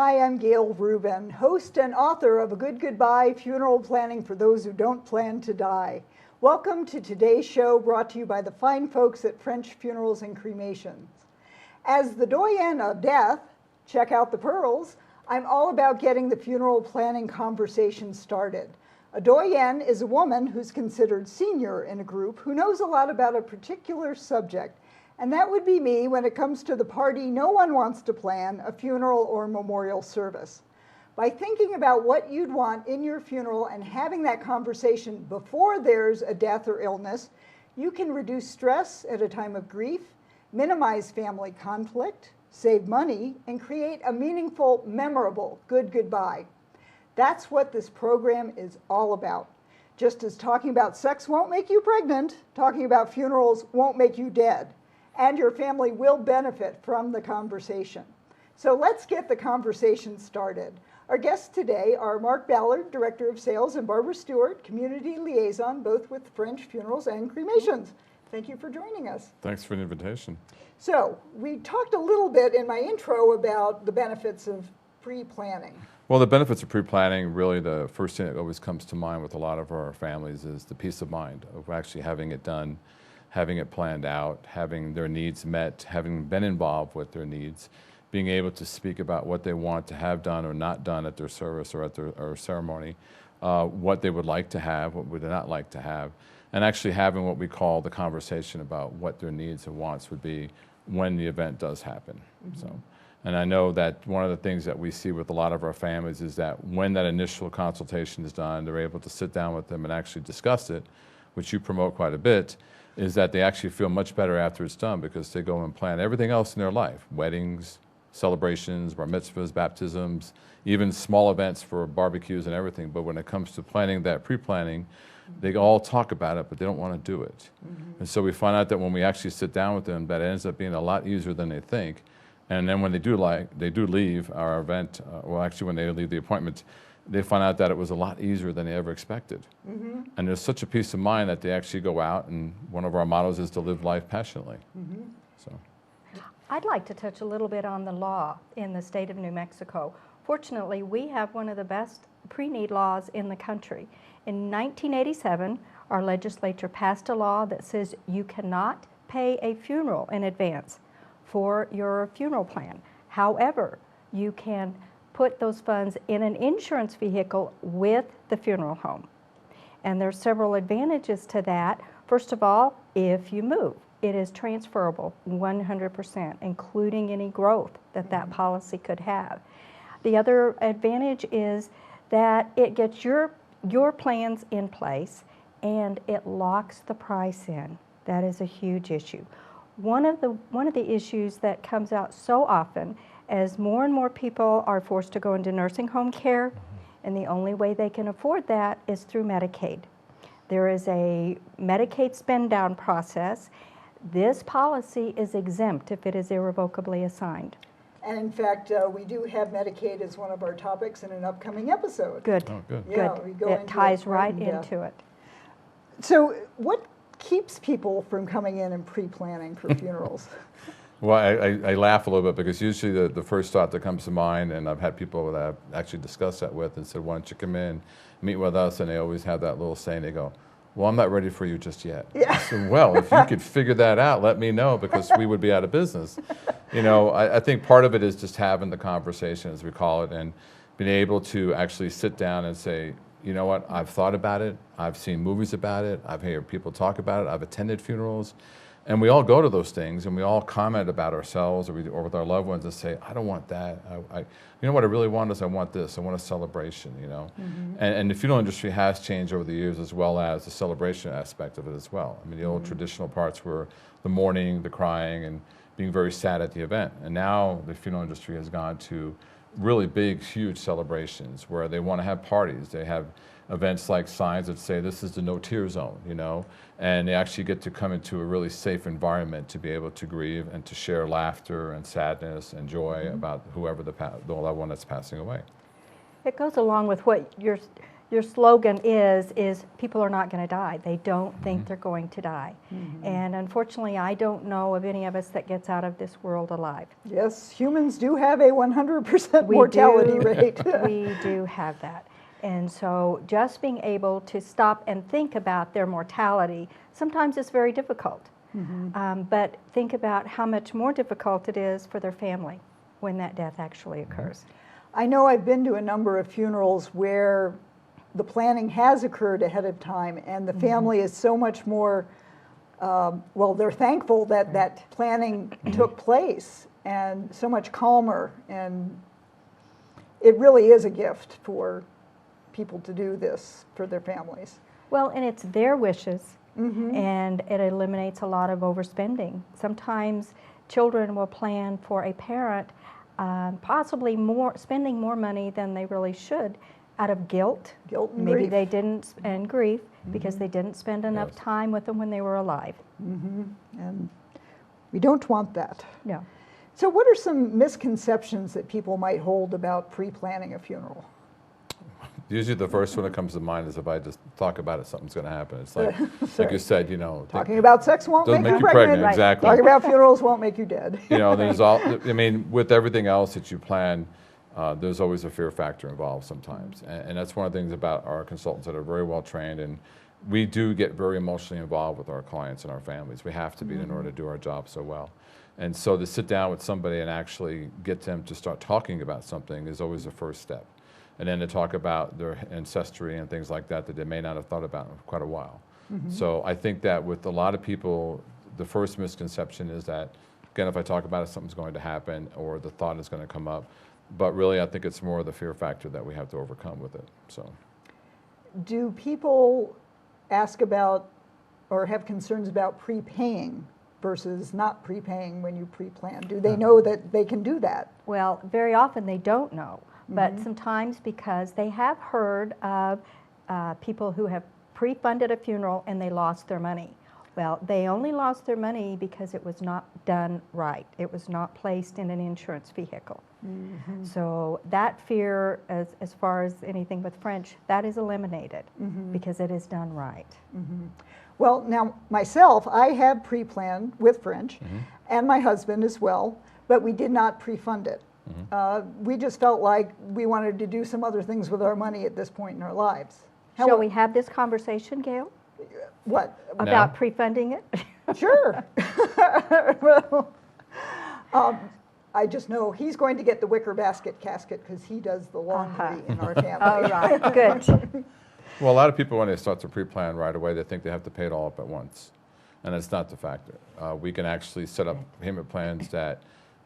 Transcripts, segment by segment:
Hi, I'm Gail Rubin, host and author of A Good Goodbye, Funeral Planning for Those Who Don't Plan to Die. Welcome to today's show, brought to you by the fine folks at French Funerals and Cremations. As the doyen of death, check out the pearls, I'm all about getting the funeral planning conversation started. A doyen is a woman who's considered senior in a group who knows a lot about a particular subject. And that would be me when it comes to the party no one wants to plan, a funeral or memorial service. By thinking about what you'd want in your funeral and having that conversation before there's a death or illness, you can reduce stress at a time of grief, minimize family conflict, save money, and create a meaningful, memorable good goodbye. That's what this program is all about. Just as talking about sex won't make you pregnant, talking about funerals won't make you dead. And your family will benefit from the conversation. So let's get the conversation started. Our guests today are Mark Ballard, Director of Sales, and Barbara Stewart, Community Liaison, both with French Funerals and Cremations. Thank you for joining us. Thanks for the invitation. So we talked a little bit in my intro about the benefits of pre-planning. Well, the benefits of pre-planning, really the first thing that always comes to mind with a lot of our families is the peace of mind of actually having it done, having it planned out, having their needs met, having been involved with their needs, being able to speak about what they want to have done or not done at their service or at their ceremony, what they would like to have, what would they not like to have, and actually having what we call the conversation about what their needs and wants would be when the event does happen. Mm-hmm. And I know that one of the things that we see with a lot of our families is that when that initial consultation is done, they're able to sit down with them and actually discuss it, which you promote quite a bit, is that they actually feel much better after it's done because they go and plan everything else in their life, weddings, celebrations, bar mitzvahs, baptisms, even small events for barbecues and everything. But when it comes to planning that pre-planning, they all talk about it, but they don't want to do it. Mm-hmm. And so we find out that when we actually sit down with them, that it ends up being a lot easier than they think. And then when they do leave our event, actually when they leave the appointment, they find out that it was a lot easier than they ever expected. Mm-hmm. And there's such a peace of mind that they actually go out, and one of our mottos is to live life passionately. Mm-hmm. So, I'd like to touch a little bit on the law in the state of New Mexico. Fortunately, we have one of the best pre-need laws in the country. In 1987, our legislature passed a law that says you cannot pay a funeral in advance for your funeral plan. However, you can put those funds in an insurance vehicle with the funeral home. And there's several advantages to that. First of all, if you move, it is transferable 100%, including any growth that policy could have. The other advantage is that it gets your plans in place and it locks the price in. That is a huge issue. One of the issues that comes out so often as more and more people are forced to go into nursing home care, and the only way they can afford that is through Medicaid. There is a Medicaid spend down process. This policy is exempt if it is irrevocably assigned. And in fact, we do have Medicaid as one of our topics in an upcoming episode. Good. Oh, good. Yeah, good. We go it ties right into it. So what keeps people from coming in and pre-planning for funerals? Well, I laugh a little bit because usually the first thought that comes to mind, and I've had people that I've actually discussed that with and said, why don't you come in, meet with us, and they always have that little saying, they go, well, I'm not ready for you just yet. Yeah. So, well, if you could figure that out, let me know because we would be out of business. You know, I think part of it is just having the conversation, as we call it, and being able to actually sit down and say, you know what, I've thought about it, I've seen movies about it, I've heard people talk about it, I've attended funerals, and we all go to those things and we all comment about ourselves or with our loved ones and say, I don't want that. You know what I really want is I want this. I want a celebration, you know. Mm-hmm. And the funeral industry has changed over the years as well as the celebration aspect of it as well. I mean, the old traditional parts were the mourning, the crying, and being very sad at the event. And now the funeral industry has gone to really big, huge celebrations where they want to have parties. They have events like signs that say this is the no tear zone, you know, and they actually get to come into a really safe environment to be able to grieve and to share laughter and sadness and joy about whoever the loved one that's passing away. It goes along with what your slogan is people are not going to die. They don't think they're going to die. And unfortunately, I don't know of any of us that gets out of this world alive. Yes, humans do have a 100% mortality rate. We do have that. And so just being able to stop and think about their mortality, sometimes it's very difficult. But think about how much more difficult it is for their family when that death actually occurs. I know I've been to a number of funerals where the planning has occurred ahead of time, and the family is so much more, well, they're thankful that that planning took place, and so much calmer, and it really is a gift for people to do this for their families. Well, and it's their wishes, and it eliminates a lot of overspending. Sometimes children will plan for a parent possibly spending more money than they really should out of guilt. Guilt and Maybe grief. they didn't, and grief, because they didn't spend enough time with them when they were alive. And we don't want that. No. So what are some misconceptions that people might hold about pre-planning a funeral? Usually the first one that comes to mind is if I just talk about it, something's going to happen. It's like, like you said, you know. Talking about sex won't doesn't make you pregnant. exactly. Talking about funerals won't make you dead. You know, there's I mean, with everything else that you plan, there's always a fear factor involved sometimes. And that's one of the things about our consultants that are very well trained. And we do get very emotionally involved with our clients and our families. We have to be in order to do our job so well. And so to sit down with somebody and actually get them to start talking about something is always the first step. And then to talk about their ancestry and things like that that they may not have thought about in quite a while. So I think that with a lot of people, the first misconception is that, again, if I talk about it, something's going to happen or the thought is going to come up. But really, I think it's more the fear factor that we have to overcome with it. So, do people ask about or have concerns about prepaying versus not prepaying when you pre-plan? Do they know that they can do that? Well, very often they don't know, but sometimes because they have heard of people who have pre-funded a funeral and they lost their money. Well, they only lost their money because it was not done right. It was not placed in an insurance vehicle. So that fear, as far as anything with French, that is eliminated because it is done right. Well, now myself, I have pre-planned with French, and my husband as well, but we did not pre-fund it. We just felt like we wanted to do some other things with our money at this point in our lives. Shall we have this conversation, Gail? What? About pre-funding it? Sure. Well, I just know he's going to get the wicker basket casket because he does the laundry in our family. All right, good. well, a lot of people, when they start to pre-plan right away, they think they have to pay it all up at once. And that's not the factor. We can actually set up payment plans that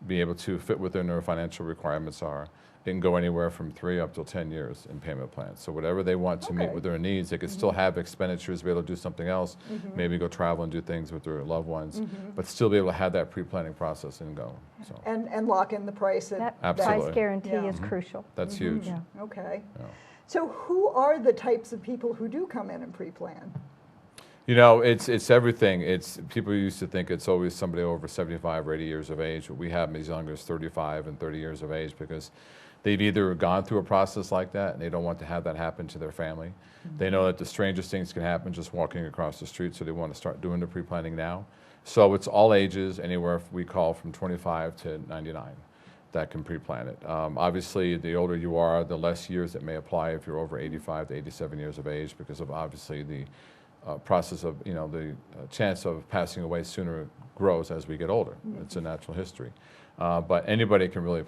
be able to fit within their financial requirements are. They can go anywhere from 3 up to 10 years in payment plans. So whatever they want to meet with their needs, they can still have expenditures, be able to do something else, maybe go travel and do things with their loved ones, but still be able to have that pre-planning process and go. So And lock in the price. That Absolutely. price guarantee Yeah. is crucial. that's huge. Yeah. Okay. Yeah. So who are the types of people who do come in and pre-plan? You know, it's everything. It's people used to think it's always somebody over 75 or 80 years of age, but we have them as young as 35 and 30 years of age because they've either gone through a process like that and they don't want to have that happen to their family. They know that the strangest things can happen just walking across the street, so they want to start doing the pre-planning now. So it's all ages, anywhere we call from 25 to 99 that can pre-plan it. Obviously, the older you are, the less years it may apply if you're over 85 to 87 years of age because of obviously the process of, you know, the chance of passing away sooner grows as we get older. It's a natural history. But anybody can really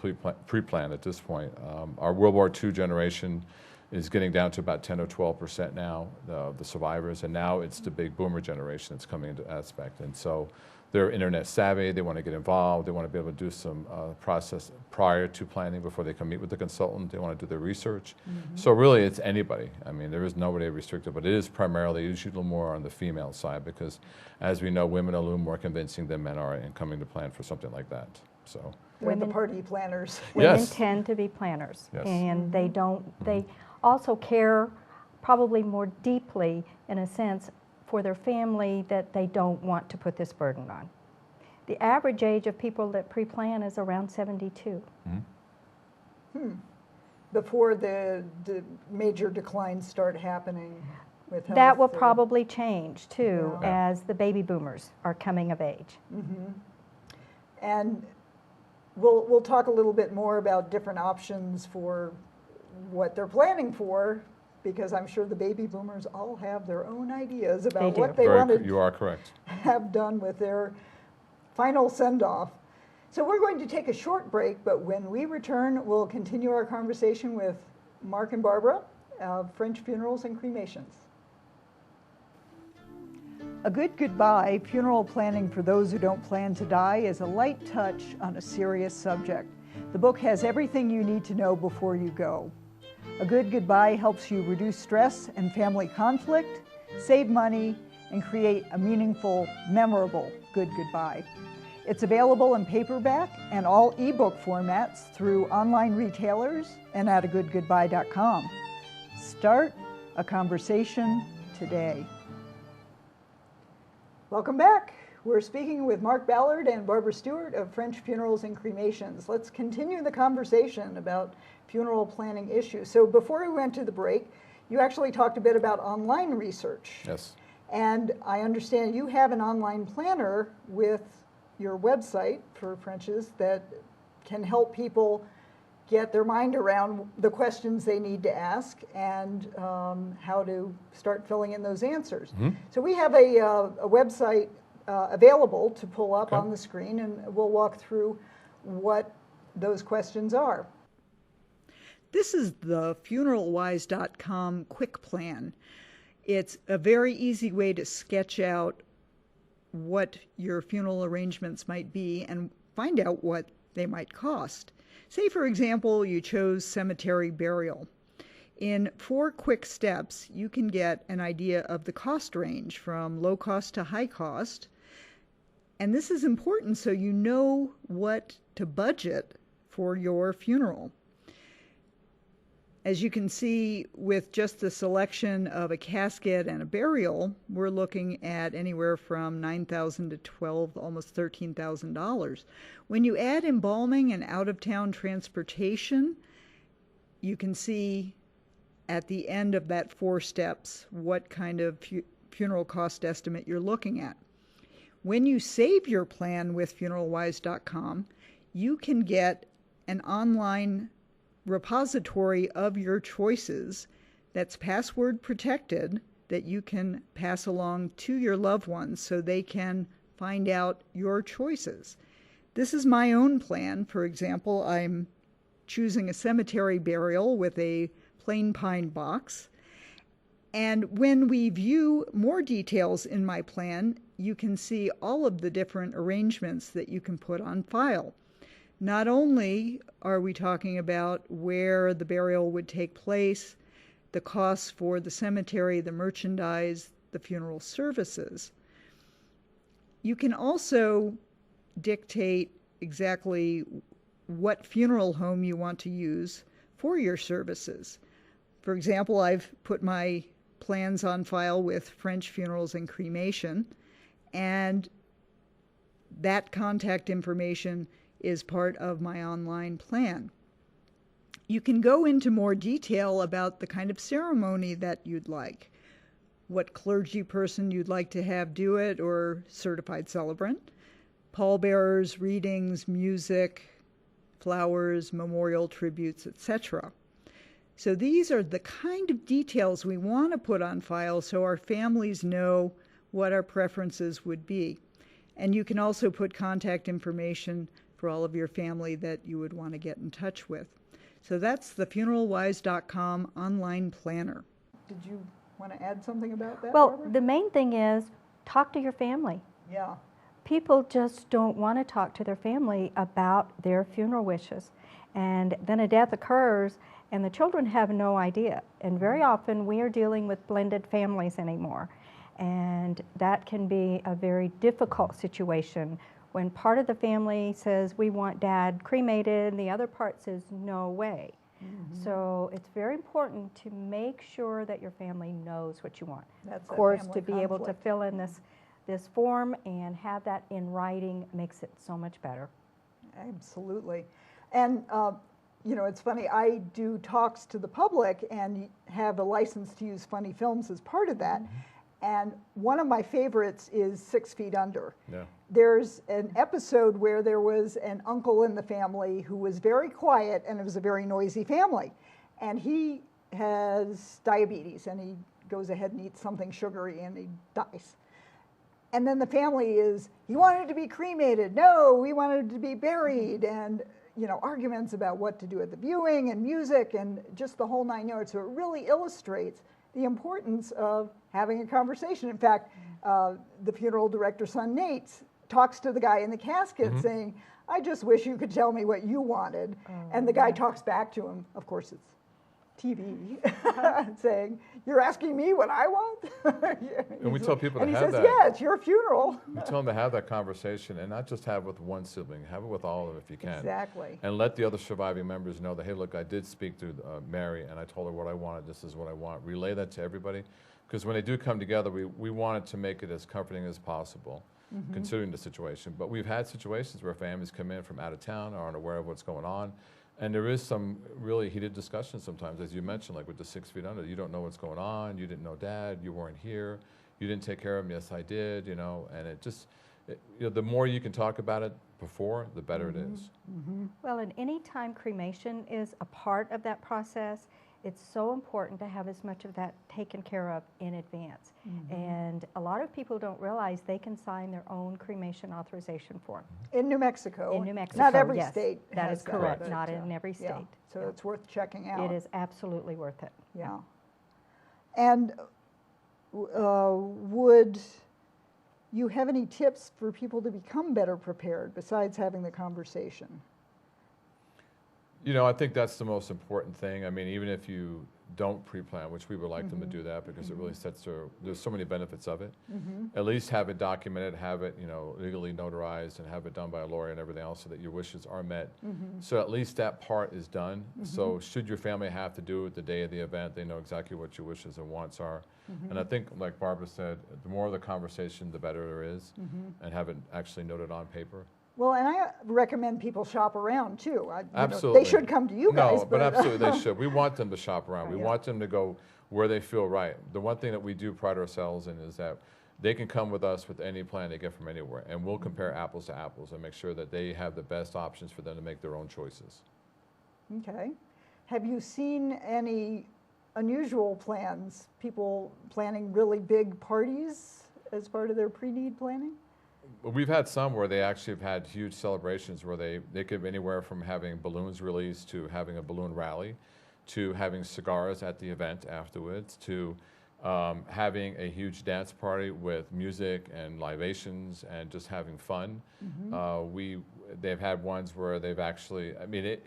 pre-plan at this point. Our World War II generation is getting down to about 10 or 12% now, the survivors, and now it's the big boomer generation that's coming into aspect. And so they're internet savvy, they want to get involved, they want to be able to do some process prior to planning before they come meet with the consultant, they want to do their research. So really it's anybody. I mean, there is nobody restricted, but it is primarily usually a little more on the female side because as we know, women are a little more convincing than men are in coming to plan for something like that. So They're the Women- party planners. Women Yes. tend to be planners, Yes. and they don't. They also care probably more deeply, in a sense, for their family that they don't want to put this burden on. The average age of people that pre-plan is around 72. before the major declines start happening with health. That will probably change too, Yeah. as the baby boomers are coming of age. Mm-hmm. And we'll talk a little bit more about different options for what they're planning for, because I'm sure the baby boomers all have their own ideas about do. what they want to You are correct. have done with their final send-off. So we're going to take a short break, but when we return, we'll continue our conversation with Mark and Barbara of French Funerals and Cremations. A Good Goodbye, Funeral Planning for Those Who Don't Plan to Die, is a light touch on a serious subject. The book has everything you need to know before you go. A Good Goodbye helps you reduce stress and family conflict, save money, and create a meaningful, memorable good goodbye. It's available in paperback and all ebook formats through online retailers and at agoodgoodbye.com. Start a conversation today. Welcome back. We're speaking with Mark Ballard and Barbara Stewart of French Funerals and Cremations. Let's continue the conversation about funeral planning issues. So before we went to the break, you actually talked a bit about online research. Yes. And I understand you have an online planner with your website for French's that can help people get their mind around the questions they need to ask and how to start filling in those answers. Mm-hmm. So we have a website available to pull up Okay. on the screen, and we'll walk through what those questions are. This is the funeralwise.com quick plan. It's a very easy way to sketch out what your funeral arrangements might be and find out what they might cost. Say, for example, you chose cemetery burial. In 4 quick steps, you can get an idea of the cost range from low cost to high cost. And this is important so you know what to budget for your funeral. As you can see, with just the selection of a casket and a burial, we're looking at anywhere from $9,000 to $12,000, almost $13,000. When you add embalming and out-of-town transportation, you can see at the end of that 4 steps what kind of funeral cost estimate you're looking at. When you save your plan with funeralwise.com, you can get an online repository of your choices that's password protected that you can pass along to your loved ones so they can find out your choices. This is my own plan. For example, I'm choosing a cemetery burial with a plain pine box. And when we view more details in my plan, you can see all of the different arrangements that you can put on file. Not only are we talking about where the burial would take place, the costs for the cemetery, the merchandise, the funeral services, you can also dictate exactly what funeral home you want to use for your services. For example, I've put my plans on file with French Funerals and Cremation, and that contact information is part of my online plan. You can go into more detail about the kind of ceremony that you'd like, what clergy person you'd like to have do it or certified celebrant, pallbearers, readings, music, flowers, memorial tributes, etc. So these are the kind of details we want to put on file so our families know what our preferences would be. And you can also put contact information for all of your family that you would want to get in touch with. So that's the funeralwise.com online planner. Did you want to add something about that, Well, Barbara? the main thing is talk to your family. Yeah. People just don't want to talk to their family about their funeral wishes. And then a death occurs and the children have no idea. And very often we are dealing with blended families anymore. And that can be a very difficult situation when part of the family says we want dad cremated and the other part says no way. Mm-hmm. So it's very important to make sure that your family knows what you want. That's of course, family to be able to conflict. fill in this form and have that in writing makes it so much better. Absolutely. And you know, it's funny, I do talks to the public and have a license to use funny films as part of that. And one of my favorites is 6 Feet Under. Yeah. There's an episode where there was an uncle in the family who was very quiet, and it was a very noisy family. And he has diabetes, and he goes ahead and eats something sugary, and he dies. And then the family is, he wanted to be cremated. No, we wanted to be buried. And, you know, arguments about what to do at the viewing and music and just the whole 9 yards. So it really illustrates the importance of having a conversation. In fact, the funeral director's son, Nate, talks to the guy in the casket saying, I just wish you could tell me what you wanted. And the guy talks back to him. Of course, it's TV, saying, you're asking me what I want? And we tell people to have that. And he says, yeah, it's your funeral. We tell them to have that conversation and not just have it with one sibling, have it with all of them if you can. Exactly. And let the other surviving members know that, hey, look, I did speak to Mary and I told her what I wanted, this is what I want. Relay that to everybody, because when they do come together, we wanted to make it as comforting as possible, considering the situation. But we've had situations where families come in from out of town, aren't aware of what's going on. And there is some really heated discussion sometimes, as you mentioned, like with the 6 Feet Under. You don't know what's going on. You didn't know Dad. You weren't here. You didn't take care of him. Yes, I did. You know, and it just, you know, the more you can talk about it before, the better it is. Well, and any time cremation is a part of that process, it's so important to have as much of that taken care of in advance. And a lot of people don't realize they can sign their own cremation authorization form. In New Mexico. In New Mexico, Not every yes, state that has is correct. but, Not in every yeah. state. So it's worth checking out. It is absolutely worth it. Yeah. And would you have any tips for people to become better prepared besides having the conversation? You know, I think that's the most important thing. I mean, even if you don't pre-plan, which we would like them to do that because it really there's so many benefits of it. At least have it documented, have it, you know, legally notarized and have it done by a lawyer and everything else so that your wishes are met. So at least that part is done. So should your family have to do it the day of the event, they know exactly what your wishes and wants are. And I think, like Barbara said, the more the conversation, the better there is, and have it actually noted on paper. Well, and I recommend people shop around too. Absolutely. They should come to you guys. No, but absolutely they should. We want them to shop around. We want them to go where they feel right. The one thing that we do pride ourselves in is that they can come with us with any plan they get from anywhere, and we'll compare apples to apples and make sure that they have the best options for them to make their own choices. Okay. Have you seen any unusual plans, people planning really big parties as part of their pre-need planning? We've had some where they actually have had huge celebrations where they could be anywhere from having balloons released to having a balloon rally to having cigars at the event afterwards to having a huge dance party with music and libations and just having fun. They've had ones where they've actually, I mean,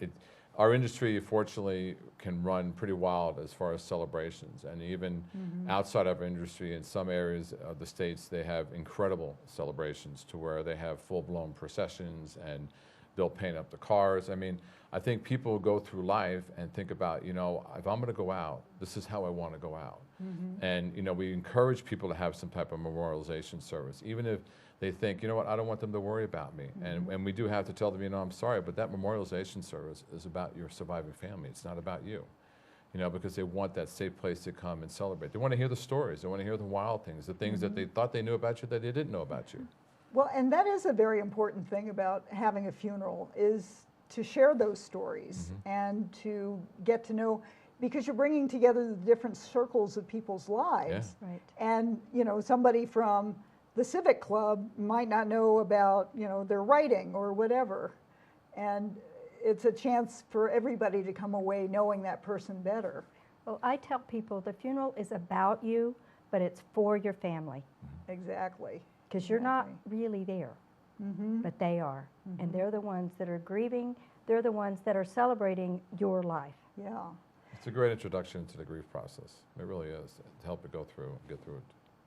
our industry, fortunately, can run pretty wild as far as celebrations. And even outside of our industry, in some areas of the states, they have incredible celebrations to where they have full-blown processions and they'll paint up the cars. I mean, I think people go through life and think about, you know, if I'm going to go out, this is how I want to go out. And, you know, we encourage people to have some type of memorialization service, even if they think, you know what, I don't want them to worry about me. And we do have to tell them, you know, I'm sorry, but that memorialization service is about your surviving family. It's not about you, you know, because they want that safe place to come and celebrate. They want to hear the stories. They want to hear the wild things, the things that they thought they knew about you that they didn't know about you. Well, and that is a very important thing about having a funeral is to share those stories and to get to know, because you're bringing together the different circles of people's lives. Right. And, you know, somebody from the Civic Club might not know about, you know, their writing or whatever. And it's a chance for everybody to come away knowing that person better. Well, I tell people the funeral is about you, but it's for your family. Exactly. Because you're not really there, but they are. And they're the ones that are grieving. They're the ones that are celebrating your life. Yeah. It's a great introduction to the grief process. It really is, to help it go through, get through it.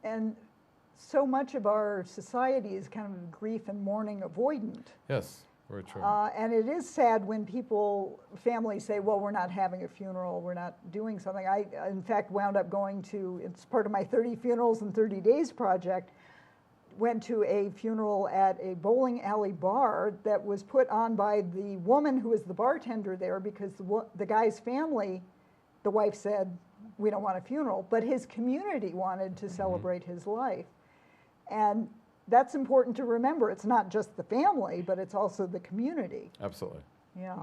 And so much of our society is kind of grief and mourning avoidant. Yes, very true. And it is sad when families say, well, we're not having a funeral, we're not doing something. I, in fact, wound up going to, it's part of my 30 Funerals in 30 Days project, went to a funeral at a bowling alley bar that was put on by the woman who was the bartender there, because the guy's family, the wife said, we don't want a funeral, but his community wanted to celebrate his life. And that's important to remember. It's not just the family, but it's also the community. Absolutely. Yeah.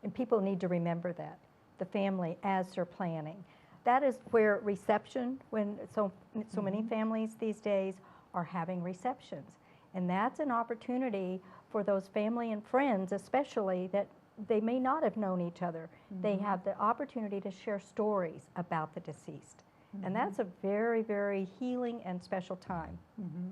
And people need to remember that, the family, as they're planning. That is where reception, when so many families these days are having receptions. And that's an opportunity for those family and friends, especially, that they may not have known each other. They have the opportunity to share stories about the deceased. And that's a very, very healing and special time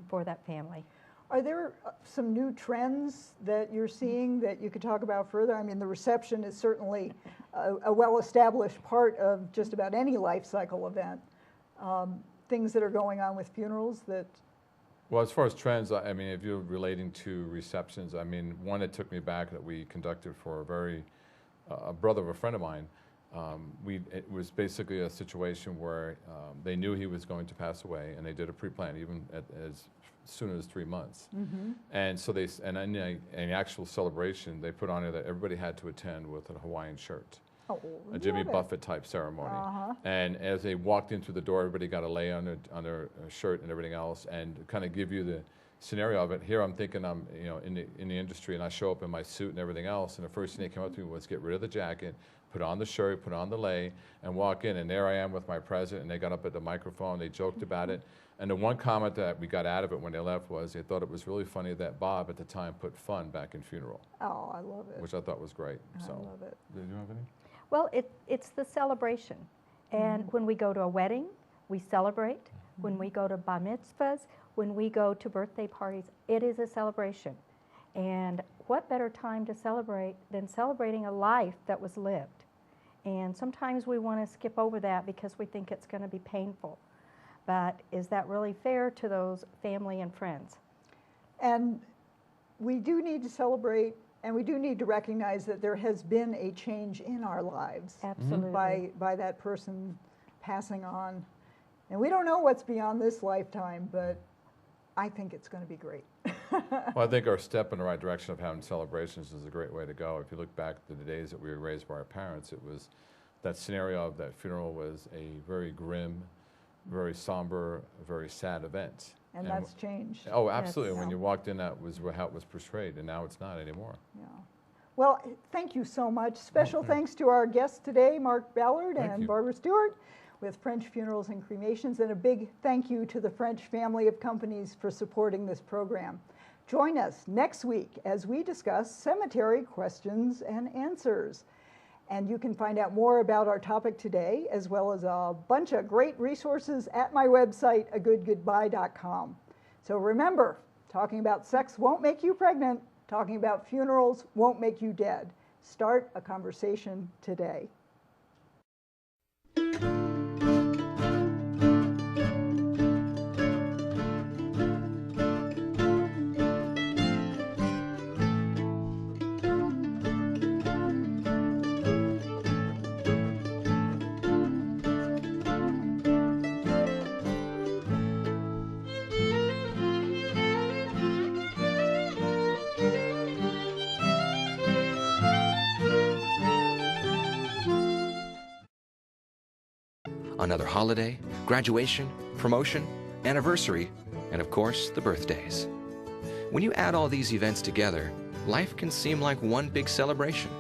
for that family. Are there some new trends that you're seeing that you could talk about further? I mean, the reception is certainly a well-established part of just about any life cycle event. Things that are going on with funerals that... Well, as far as trends, I mean, if you're relating to receptions, I mean, one that took me back that we conducted for a brother of a friend of mine. It was basically a situation where they knew he was going to pass away, and they did a pre-plan even as soon as 3 months. And so in the actual celebration, they put on it that everybody had to attend with a Hawaiian shirt. Oh, A Jimmy Buffett type ceremony. And as they walked in through the door, everybody got a lay on their shirt and everything else, and kind of give you the scenario of it. Here I'm thinking I'm in the industry, and I show up in my suit and everything else, and the first thing they came up to me was get rid of the jacket, put on the shirt, put on the lei, and walk in. And there I am with my president, and they got up at the microphone, they joked about it. And the one comment that we got out of it when they left was they thought it was really funny that Bob at the time put fun back in funeral. Oh, I love it. Which I thought was great. I love it. Did you have any? Well, it's the celebration. And when we go to a wedding, we celebrate. When we go to bar mitzvahs, when we go to birthday parties, it is a celebration. And what better time to celebrate than celebrating a life that was lived? And sometimes we want to skip over that because we think it's going to be painful. But is that really fair to those family and friends? And we do need to celebrate, and we do need to recognize that there has been a change in our lives. Absolutely. By that person passing on. And we don't know what's beyond this lifetime, but I think it's going to be great. Well, I think our step in the right direction of having celebrations is a great way to go. If you look back to the days that we were raised by our parents, it was that scenario of that funeral was a very grim, very somber, very sad event. And that's changed. Oh, absolutely. Yes. When you walked in, that was how it was portrayed, and now it's not anymore. Yeah. Well, thank you so much. Special thanks to our guests today, Mark Ballard and Barbara Stewart with French Funerals and Cremations, and a big thank you to the French family of companies for supporting this program. Join us next week as we discuss cemetery questions and answers. And you can find out more about our topic today, as well as a bunch of great resources at my website, agoodgoodbye.com. So remember, talking about sex won't make you pregnant. Talking about funerals won't make you dead. Start a conversation today. Another holiday, graduation, promotion, anniversary, and of course, the birthdays. When you add all these events together, life can seem like one big celebration.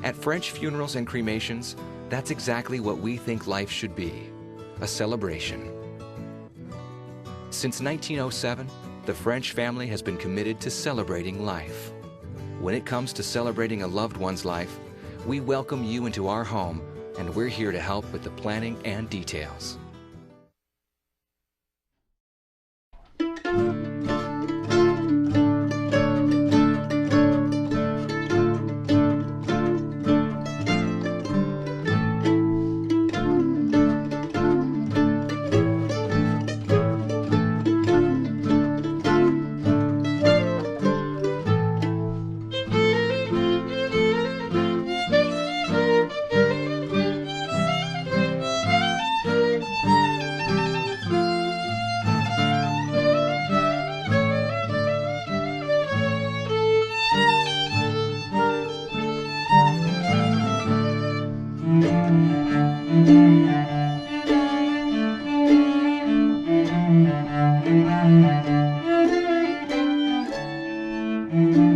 At French Funerals and Cremations, that's exactly what we think life should be, a celebration. Since 1907, the French family has been committed to celebrating life. When it comes to celebrating a loved one's life, we welcome you into our home, and we're here to help with the planning and details. Bye.